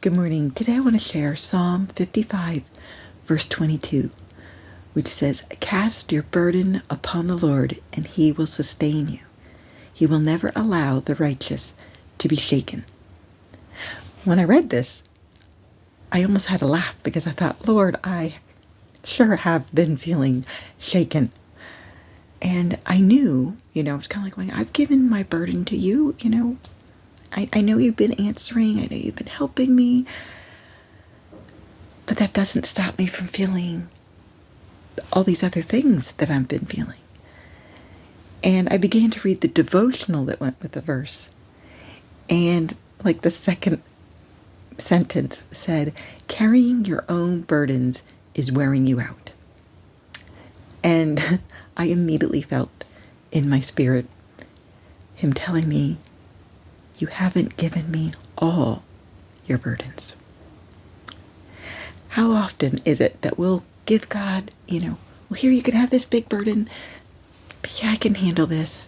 Good morning. Today I want to share Psalm 55, verse 22, which says, "Cast your burden upon the Lord, and he will sustain you. He will never allow the righteous to be shaken." When I read this, I almost had to laugh because I thought, Lord, I sure have been feeling shaken. And I knew, I was kind of like going, I've given my burden to you, I know you've been answering, I know you've been helping me, but that doesn't stop me from feeling all these other things that I've been feeling. And I began to read the devotional that went with the verse. And like the second sentence said, "Carrying your own burdens is wearing you out." And I immediately felt in my spirit him telling me, "You haven't given me all your burdens." How often is it that we'll give God, well, here you can have this big burden, but yeah, I can handle this,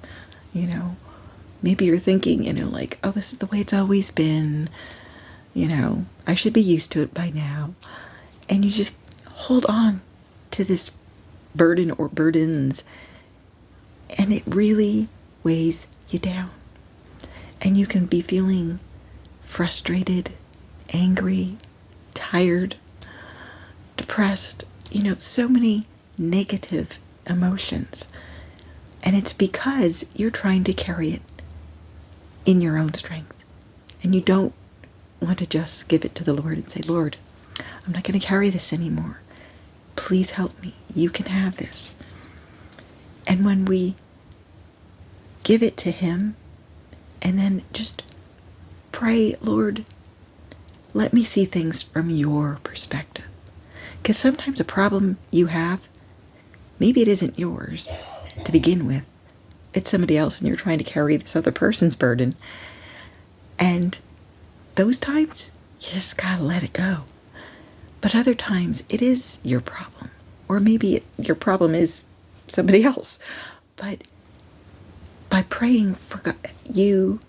Maybe you're thinking, like, oh, this is the way it's always been, I should be used to it by now. And you just hold on to this burden or burdens, and it really weighs you down. And you can be feeling frustrated, angry, tired, depressed, so many negative emotions. And it's because you're trying to carry it in your own strength. And you don't want to just give it to the Lord and say, Lord, I'm not going to carry this anymore. Please help me. You can have this. And when we give it to Him and then just pray, Lord, let me see things from your perspective. Because sometimes a problem you have, maybe it isn't yours to begin with. It's somebody else and you're trying to carry this other person's burden. And those times, you just gotta let it go. But other times, it is your problem. Or maybe your problem is somebody else. But by praying for you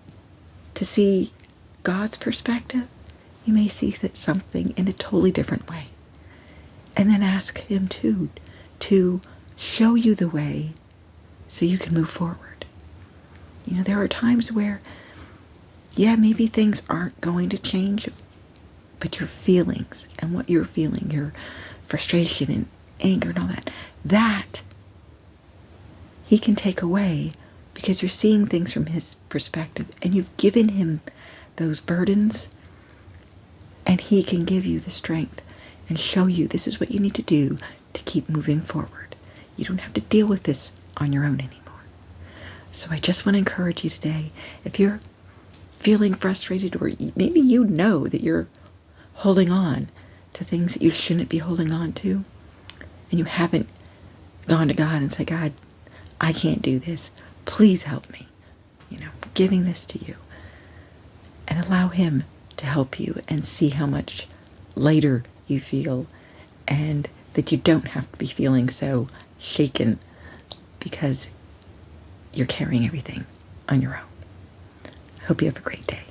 to see God's perspective, you may see something in a totally different way. And then ask Him to show you the way so you can move forward. There are times where, maybe things aren't going to change, but your feelings and what you're feeling, your frustration and anger and all that He can take away because you're seeing things from His perspective and you've given Him those burdens, and He can give you the strength and show you this is what you need to do to keep moving forward. You don't have to deal with this on your own anymore. So I just want to encourage you today, if you're feeling frustrated or maybe that you're holding on to things that you shouldn't be holding on to, and you haven't gone to God and said, God, I can't do this. Please help me. Giving this to you. And allow Him to help you and see how much lighter you feel, and that you don't have to be feeling so shaken because you're carrying everything on your own. I hope you have a great day.